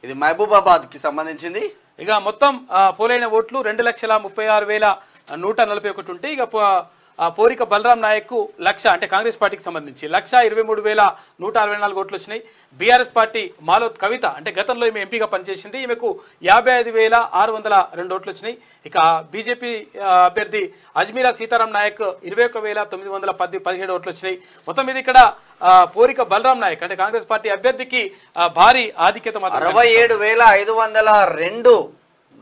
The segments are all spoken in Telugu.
ఇది మహబూబాబాద్ కి సంబంధించింది. ఇక మొత్తం పోలైన ఓట్లు 2,36,141 ఉంటే ఇక పోరిక బలరాం నాయక్ 1,00,000 అంటే కాంగ్రెస్ పార్టీకి సంబంధించి 1,23,164 ఓట్లు వచ్చినాయి. బీఆర్ఎస్ పార్టీ మాలోత్ కవిత అంటే గతంలో ఈమె ఎంపీగా పనిచేసింది, ఈమెకు 55,602 ఓట్లు వచ్చినాయి. ఇక బీజేపీ అభ్యర్థి అజ్మీరా సీతారాం నాయక్ 21,917 ఓట్లు వచ్చినాయి. మొత్తం మీద ఇక్కడ పోరిక బలరాం నాయక్ అంటే కాంగ్రెస్ పార్టీ అభ్యర్థికి భారీ ఆధిక్యత 67,502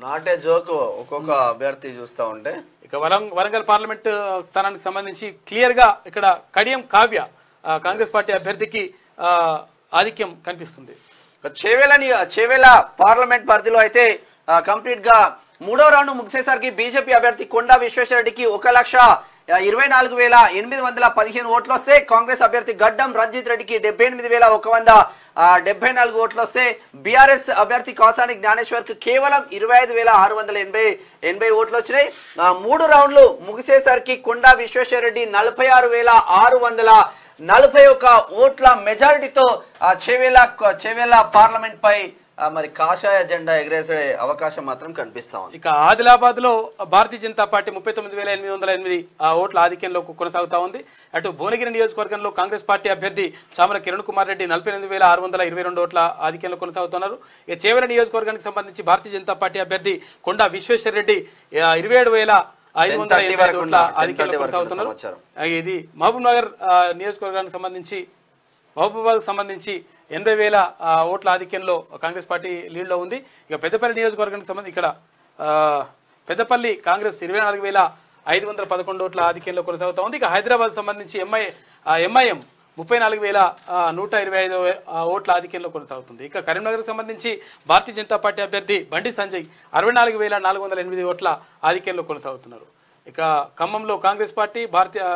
నాటే జోక్ ఒక్కొక్క అభ్యర్థి చూస్తూ ఉంటే. ఇక వరంగల్ పార్లమెంట్ స్థానానికి సంబంధించి క్లియర్ గా ఇక్కడ కడియం కావ్య కాంగ్రెస్ పార్టీ అభ్యర్థికి ఆధిక్యం కనిపిస్తుంది. చేవేల పార్లమెంట్ పరిధిలో అయితే కంప్లీట్ గా మూడో రౌండ్ ముగిసేసరికి బీజేపీ అభ్యర్థి కొండా విశ్వేశ్వరరెడ్డికి 1,24,815 ఓట్లు వస్తే, కాంగ్రెస్ అభ్యర్థి గడ్డం రంజిత్ రెడ్డికి 78,174 ఓట్లు వస్తే, బీఆర్ఎస్ అభ్యర్థి కాసాని జ్ఞానేశ్వర్ కి కేవలం 25,680 ఓట్లు వచ్చినాయి. 3 రౌండ్లు ముగిసేసరికి కొండా విశ్వేశ్వరరెడ్డి 46,641 ఓట్ల మెజారిటీతో చేవేల పార్లమెంట్ పై మరి కాషాయ జెండా ఎగరేసే అవకాశం మాత్రం కనిపిస్తా ఉంది. ఇక ఆదిలాబాద్ లో భారతీయ జనతా పార్టీ 39,808 ఓట్ల ఆధిక్యంలో కొనసాగుతా ఉంది. అటు భువనగిరి నియోజకవర్గంలో కాంగ్రెస్ పార్టీ అభ్యర్థి చామల కిరణ్ కుమార్ రెడ్డి 48,622 ఓట్ల ఆధిక్యంలో కొనసాగుతున్నారు. ఇక చేవెల నియోజకవర్గానికి సంబంధించి భారతీయ జనతా పార్టీ అభ్యర్థి కొండా విశ్వేశ్వరరెడ్డి 27,580 ఓట్ల ఆధిక్యంలో కొనసాగుతున్నారు. ఇది మహబూబ్ నగర్ నియోజకవర్గానికి సంబంధించి 80,000 ఓట్ల ఆధిక్యంలో కాంగ్రెస్ పార్టీ లీడ్లో ఉంది. ఇక పెద్దపల్లి నియోజకవర్గానికి సంబంధించి ఇక్కడ పెద్దపల్లి కాంగ్రెస్ 24,511 ఓట్ల ఆధిక్యంలో కొనసాగుతూ ఉంది. ఇక హైదరాబాద్ సంబంధించి ఎంఐఎం 34,125 ఓట్ల ఆధిక్యంలో కొనసాగుతుంది. ఇక కరీంనగర్కి సంబంధించి భారతీయ జనతా పార్టీ అభ్యర్థి బండి సంజయ్ 64,408 ఓట్ల ఆధిక్యంలో కొనసాగుతున్నారు. ఇక ఖమ్మంలో కాంగ్రెస్ పార్టీ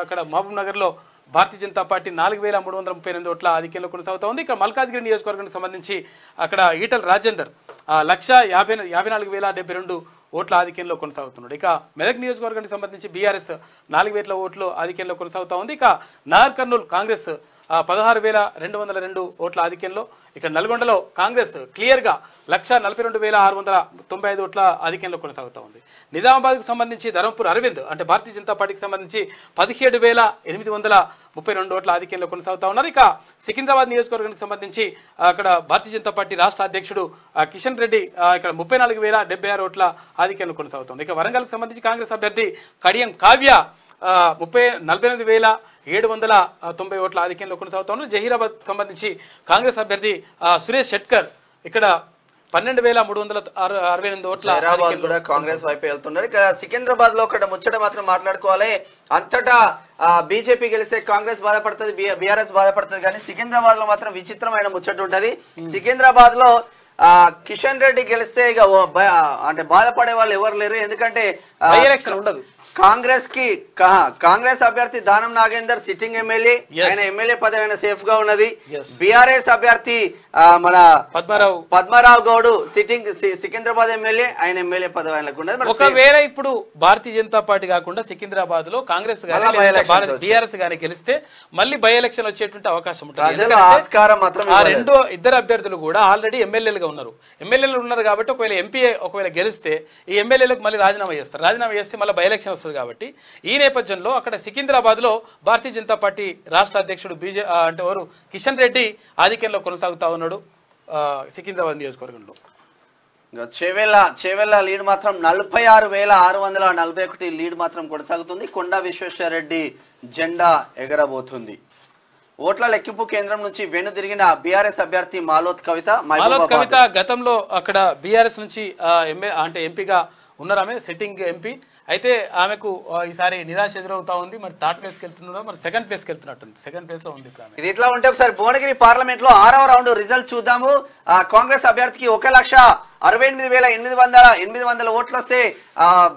అక్కడ మహబూబ్ నగర్లో భారతీయ జనతా పార్టీ 4,338 ఓట్ల ఆధిక్యంలో కొనసాగుతూ ఉంది. ఇక మల్కాజ్గిరి నియోజకవర్గానికి సంబంధించి అక్కడ ఈటల రాజేందర్ 1,54,072 ఓట్ల ఆధిక్యంలో కొనసాగుతున్నాడు. ఇక మెదక్ నియోజకవర్గానికి సంబంధించి బీఆర్ఎస్ 4,000 ఓట్లు ఆధిక్యంలో కొనసాగుతూ ఉంది. ఇక నాగర్ కర్నూలు కాంగ్రెస్ 16,202 ఓట్ల ఆధిక్యంలో. ఇక నల్గొండలో కాంగ్రెస్ క్లియర్గా 1,42,695 ఓట్ల ఆధిక్యంలో కొనసాగుతూ ఉంది. నిజామాబాద్కు సంబంధించి ధర్మపురి అరవింద్ అంటే భారతీయ జనతా పార్టీకి సంబంధించి 17,832 ఓట్ల ఆధిక్యంలో కొనసాగుతూ ఉన్నారు. ఇక సికింద్రాబాద్ నియోజకవర్గానికి సంబంధించి అక్కడ భారతీయ జనతా పార్టీ రాష్ట్ర అధ్యక్షుడు కిషన్ రెడ్డి ఇక్కడ 34,076 ఓట్ల ఆధిక్యంలో కొనసాగుతుంది. ఇక వరంగల్కి సంబంధించి కాంగ్రెస్ అభ్యర్థి కడియం కావ్య 48,790 ఓట్ల ఆధిక్యంలో కొనసాగుతా ఉన్నారు. జహీరాబాద్ సంబంధించి కాంగ్రెస్ అభ్యర్థి సురేష్ షెట్కర్ ఇక్కడ 12,368 ఓట్ల కూడా కాంగ్రెస్ వైపు వెళ్తున్నారు. ఇక సికింద్రాబాద్ లో ఒకటి ముచ్చట మాత్రం మాట్లాడుకోవాలి. అంతటా బీజేపీ గెలిస్తే కాంగ్రెస్ బాధపడుతుంది, బీఆర్ఎస్ బాధపడుతుంది, కానీ సికింద్రాబాద్ లో మాత్రం విచిత్రమైన ముచ్చట ఉంటది. సికింద్రాబాద్ లో కిషన్ రెడ్డి గెలిస్తే ఇక అంటే బాధపడే వాళ్ళు ఎవరు లేరు. ఎందుకంటే ఎలక్షన్ ఉండదు. కాంగ్రెస్ అభ్యర్థి దానం నాగేందర్ సిట్టింగ్ ఎమ్మెల్యే, ఆయన ఎమ్మెల్యే పదవి ఆయన సేఫ్ గా ఉన్నది. బీఆర్ఎస్ అభ్యర్థి మన పద్మారావు గౌడ్ సిట్టింగ్ సికింద్రాబాద్ ఎమ్మెల్యే, ఆయన ఎమ్మెల్యే పదవి ఆయనకు ఉన్నది. ఒకవేళ ఇప్పుడు భారతీయ జనతా పార్టీ కాకుండా సికింద్రాబాద్ లో కాంగ్రెస్ బీఆర్ఎస్ గానీ గెలిస్తే మళ్ళీ బై ఎలక్షన్ వచ్చేటువంటి అవకాశం ఉంటుంది. ఇద్దరు అభ్యర్థులు కూడా ఆల్రెడీ ఎమ్మెల్యేలుగా ఉన్నారు. ఎమ్మెల్యేలు ఉన్నారు కాబట్టి ఒకవేళ గెలిస్తే ఈ ఎమ్మెల్యేలకు మళ్ళీ రాజీనామా చేస్తారు. రాజీనామా చేస్తే మళ్ళీ బై ఎలక్షన్ కాబట్టి ఈ నేపథ్యంలో అక్కడ సికింద్రాబాద్ లో భారతీయ జనతా పార్టీ రాష్ట్ర అధ్యక్షుడు అంటే వారు కిషన్ రెడ్డి ఆధిక్యంలో కొనసాగుతా ఉన్నాడు. సికింద్రాబాద్ నియోజకవర్గంలో చేవెళ్ళ లీడ్ మాత్రం 46,641 లీడ్ మాత్రం కొనసాగుతుంది. కొండా విశ్వేశ్వరరెడ్డి జెండా ఎగరబోతుంది. ఓట్ల లెక్కింపు కేంద్రం నుంచి వెనుదిరిగిన బీఆర్ఎస్ అభ్యర్థి మాలోత్ కవిత గతంలో అక్కడ బీఆర్ఎస్ నుంచి ఎంపీగా ఉన్నారామె, సిట్టింగ్ ఎంపీ. అయితే ఆమెకు ఈసారి నిరాశ ఎదురవుతా ఉంది. మరి థర్డ్ ప్లేస్కి వెళ్తున్నారో మరి సెకండ్ ప్లేస్కి వెళ్తున్నట్టుంది. సెకండ్ ప్లేస్ లో ఉంది. ఇది ఇట్లా ఉంటే ఒకసారి భువనగిరి పార్లమెంట్ లో 6వ రౌండ్ రిజల్ట్ చూద్దాము. కాంగ్రెస్ అభ్యర్థికి 1,68,800 ఓట్లు వస్తే,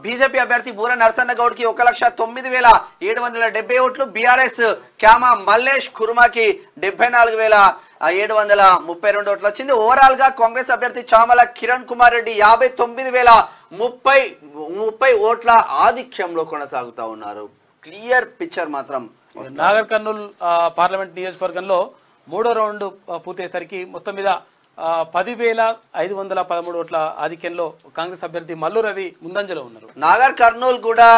బీజేపీ అభ్యర్థి బూర నరసన్న గౌడ్ కి 1,09,770 ఓట్లు, బీఆర్ఎస్ క్యామా మల్లేష్ కుర్మాకి 74,732 ఓట్లు వచ్చింది. ఓవరాల్ గా కాంగ్రెస్ అభ్యర్థి చామల కిరణ్ కుమార్ రెడ్డి 59,030 ఓట్ల ఆధిక్యంలో కొనసాగుతా ఉన్నారు. క్లియర్ పిక్చర్ మాత్రం. నాగర్ కర్నూల్ పార్లమెంట్ నియోజకవర్గంలో 3వ రౌండ్ పూర్తయ్యేసరికి మొత్తం మీద 10,513 ఓట్ల ఆధిక్యంలో కాంగ్రెస్ అభ్యర్థి మల్లు రవి ముందంజలో ఉన్నారు. నాగర్ కర్నూలు కూడా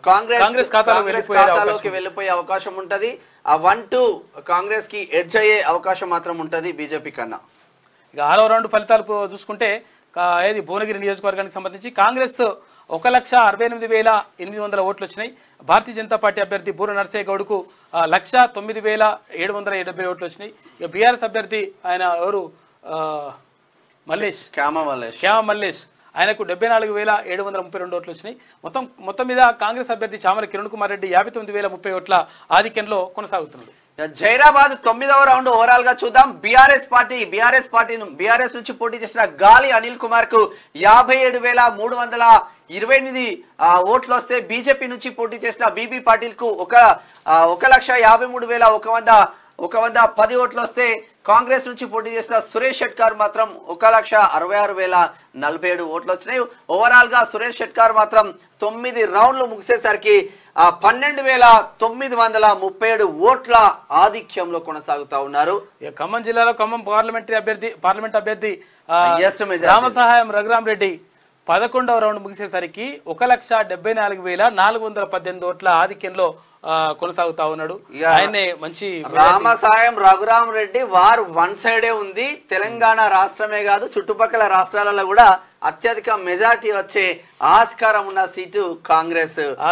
కాంగ్రెస్ ఖాతాలోకి వెళ్ళిపోయే అవకాశం ఉంటది. ఆ 1-2 కాంగ్రెస్ కి ఎడ్జ్ అయ్యే అవకాశం మాత్రం ఉంటది బీజేపీ కన్నా. ఇక 6వ రౌండ్ ఫలితాలు చూసుకుంటే ఏది భువనగిరి నియోజకవర్గానికి సంబంధించి కాంగ్రెస్ 1,68,800 ఓట్లు వచ్చినాయి. భారతీయ జనతా పార్టీ అభ్యర్థి బూర నర్సయ్య గౌడ్కు 1,09,770 ఓట్లు వచ్చినాయి. ఇక బీఆర్ఎస్ అభ్యర్థి ఆయన ఎవరు క్యామ మల్లేష్ ఆయనకు 74,732 ఓట్లు వచ్చినాయి. మొత్తం మీద కాంగ్రెస్ అభ్యర్థి చామల కిరణ్ కుమార్ రెడ్డి 59,030 ఓట్ల ఆధిక్యంలో కొనసాగుతున్నాడు. జైరాబాద్ 9వ రౌండ్ ఓవరాల్ గా చూద్దాం. బీఆర్ఎస్ నుంచి పోటీ చేసిన గాలి అనిల్ కుమార్ కు 57,328 ఓట్లు వస్తే బీజేపీ నుంచి పోటీ చేసిన బీబీ పాటిల్ కు 1,53,110 ఓట్లు వస్తే కాంగ్రెస్ నుంచి పోటీ చేసిన సురేష్ షెట్కార్ మాత్రం 1,66,047 ఓట్లు వచ్చినాయి. ఓవరాల్ గా సురేష్ షెట్కార్ మాత్రం 9 రౌండ్లు ముగిసేసరికి 12,937 ఓట్ల ఆధిక్యంలో కొనసాగుతా ఉన్నారు. ఖమ్మం జిల్లాలో ఖమ్మం పార్లమెంట్ అభ్యర్థి రామ సహాయం రఘురామ్ రెడ్డి 11వ రౌండ్ ముగిసేసరికి 1,74,418 ఓట్ల ఆధిక్యంలో కొనసాగుతా ఉన్నాడు. ఆయనే మంచి రామసాయం రఘురామ్ రెడ్డి వారు వన్ సైడే ఉంది. తెలంగాణ రాష్ట్రమే కాదు చుట్టుపక్కల రాష్ట్రాలలో కూడా అత్యధిక మెజార్టీ వచ్చే ఆస్కారం ఉన్న సీటు కాంగ్రెస్. ఆ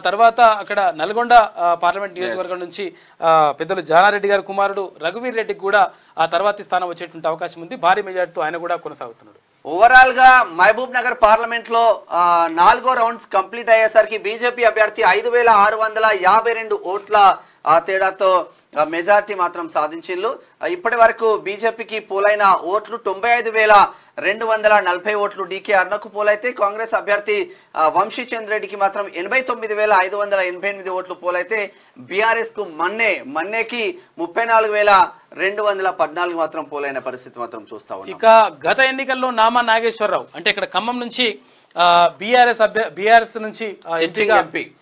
తర్వాత అక్కడ నల్గొండ పార్లమెంట్ నియోజకవర్గం నుంచి పెద్దలు జానారెడ్డి గారి కుమారుడు రఘువీర్ రెడ్డికి కూడా ఆ తర్వాతి స్థానం వచ్చేటువంటి అవకాశం ఉంది. భారీ మెజార్టీతో ఆయన కూడా కొనసాగుతున్నాడు. ఓవరాల్ గా మహబూబ్ నగర్ పార్లమెంట్ లో 4వ రౌండ్స్ కంప్లీట్ అయ్యేసరికి బీజేపీ అభ్యర్థి 5,652 ఓట్ల తేడాతో మెజార్టీ మాత్రం సాధించిండ్రు. ఇప్పటి వరకు బీజేపీకి పోలైన ఓట్లు 95,240 ఓట్లు డీకే అర్ణకు పోలైతే కాంగ్రెస్ అభ్యర్థి వంశీచంద్ర రెడ్డికి మాత్రం 89,588 ఓట్లు పోలైతే బీఆర్ఎస్ కు మన్నేకి 34,214 మాత్రం పోలైన పరిస్థితి మాత్రం చూస్తా ఉన్నాం. ఇక గత ఎన్నికల్లో నామా నాగేశ్వరరావు అంటే ఇక్కడ ఖమ్మం నుంచి బీఆర్ఎస్ నుంచి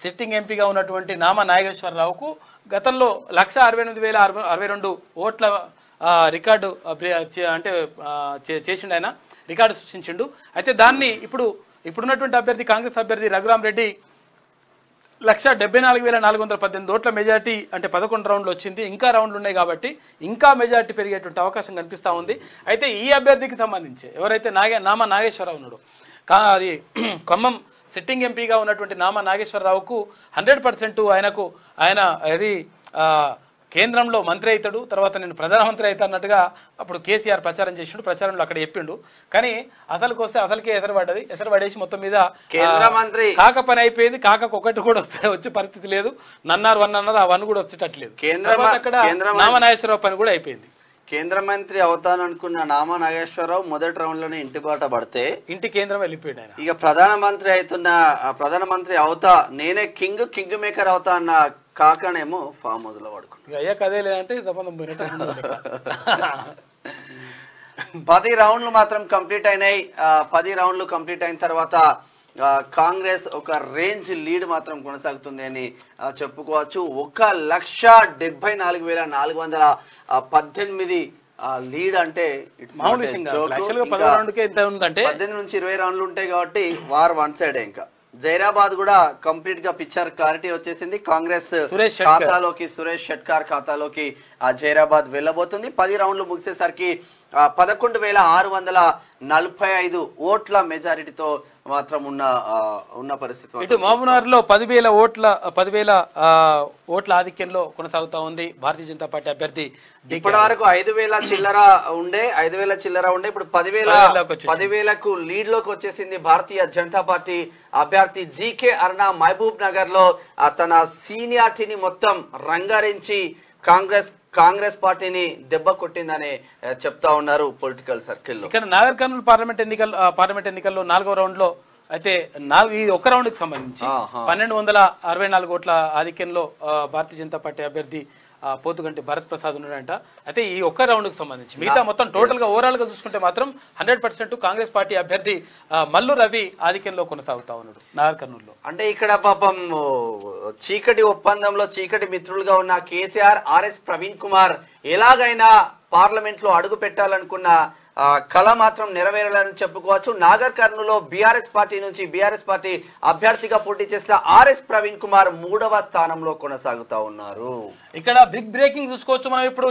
సిట్టింగ్ ఎంపీగా ఉన్నటువంటి నామా నాగేశ్వరరావుకు గతంలో 1,68,062 ఓట్ల రికార్డు అంటే చేసిండు, ఆయన రికార్డు సృష్టించిండు. అయితే దాన్ని ఇప్పుడున్నటువంటి అభ్యర్థి కాంగ్రెస్ అభ్యర్థి రఘురామ్ రెడ్డి 1,74,418 ఓట్ల మెజార్టీ అంటే 11 రౌండ్లు వచ్చింది. ఇంకా రౌండ్లు ఉన్నాయి కాబట్టి ఇంకా మెజార్టీ పెరిగేటువంటి అవకాశం కనిపిస్తూ ఉంది. అయితే ఈ అభ్యర్థికి సంబంధించి ఎవరైతే నామా నాగేశ్వరరావు ఉన్నాడో అది ఖమ్మం సిట్టింగ్ ఎంపీగా ఉన్నటువంటి నామా నాగేశ్వరరావుకు 100% ఆయన అది కేంద్రంలో మంత్రి అవుతాడు, తర్వాత నేను ప్రధానమంత్రి అవుతా అన్నట్టుగా అప్పుడు కేసీఆర్ ప్రచారం చేసిండు. ప్రచారంలో అక్కడ చెప్పిండు. కానీ అసలుకే ఎసరు పడేసి మొత్తం మీద కేంద్ర మంత్రి కాక పని అయిపోయింది. కాకకు ఒకటి కూడా వచ్చే పరిస్థితి లేదు. నన్నారు 1 అన్నారు, ఆ 1 కూడా వచ్చేటట్లేదు. అక్కడ నామా నాగేశ్వరరావు పని కూడా అయిపోయింది. కేంద్ర మంత్రి అవుతాననుకున్న నామా నాగేశ్వరరావు మొదటి రౌండ్ లోనే ఇంటి బాట పడితే ఇంటి కేంద్రం వెళ్ళిపోయాడు ఆయన. ఇక ప్రధానమంత్రి అవుతా నేనే కింగ్ మేకర్ అవుతా అన్న కాకనేమో ఫామ్ హౌస్ లో పడుకుంటా. అయ్యాక అదే లేదంటే 10 రౌండ్లు మాత్రం కంప్లీట్ అయినాయి. 10 రౌండ్లు కంప్లీట్ అయిన తర్వాత కాంగ్రెస్ ఒక రేంజ్ లీడ్ మాత్రం కొనసాగుతుంది అని చెప్పుకోవచ్చు. 1,74,418 లీడ్ అంటే 18 నుంచి 20 రౌండ్లు ఉంటాయి కాబట్టి వార్ వన్ సైడే. ఇంకా జైరాబాద్ కూడా కంప్లీట్ గా పిక్చర్ క్లారిటీ వచ్చేసింది. కాంగ్రెస్ ఖాతాలోకి సురేష్ షెట్కార్ ఖాతాలోకి జైరాబాద్ వెళ్ళబోతుంది. 10 రౌండ్లు ముగిసేసరికి 11,645 ఓట్ల మెజారిటీతో మాత్రం ఉన్న పరిస్థితి. ఇటు మహబూబ్నగర్ లో 10,000 ఓట్ల ఆధిక్యంలో కొనసాగుతా ఉంది భారతీయ జనతా పార్టీ అభ్యర్థి. ఇప్పటి వరకు 5,000 చిల్లర ఉండే ఇప్పుడు 10,000కు లీడ్ లోకి వచ్చేసింది భారతీయ జనతా పార్టీ అభ్యర్థి జీకే అరుణ. మహబూబ్ నగర్ లో తన సీనియారిటీని మొత్తం రంగారించి కాంగ్రెస్ పార్టీని దెబ్బ కొట్టిందని చెప్తా ఉన్నారు పొలిటికల్ సర్కిల్ లో. ఇక్కడ నాగర్ కర్నూలు పార్లమెంట్ ఎన్నికల్లో 4వ రౌండ్ లో అయితే ఈ ఒక్క రౌండ్ కి సంబంధించి 1,264 ఓట్ల ఆధిక్యంలో భారతీయ జనతా పార్టీ అభ్యర్థి పోతుగంటి భరత్ ప్రసాద్ ఉన్నాడంట. అయితే ఈ ఒక్క రౌండ్ కి సంబంధించి మిగతా మొత్తం టోటల్ గా ఓవరాల్ గా చూసుకుంటే మాత్రం 100% కాంగ్రెస్ పార్టీ అభ్యర్థి మల్లు రవి ఆధిక్యంలో కొనసాగుతా ఉన్నాడు నాగర్ కర్నూలులో. అంటే ఇక్కడ పాపం చీకటి ఒప్పందంలో చీకటి మిత్రులుగా ఉన్న కేసీఆర్, ఆర్ఎస్ ప్రవీణ్ కుమార్ ఎలాగైనా పార్లమెంట్ లో అడుగు పెట్టాలనుకున్న కళ మాత్రం నెరవేరాలని చెప్పుకోవచ్చు. నాగర్ కర్నూలులో బీఆర్ఎస్ పార్టీ అభ్యర్థిగా పోటీ చేసిన ఆర్ఎస్ ప్రవీణ్ కుమార్ 3వ స్థానంలో కొనసాగుతా ఉన్నారు. ఇక్కడ బిగ్ బ్రేకింగ్ చూసుకోవచ్చు మనం ఇప్పుడు.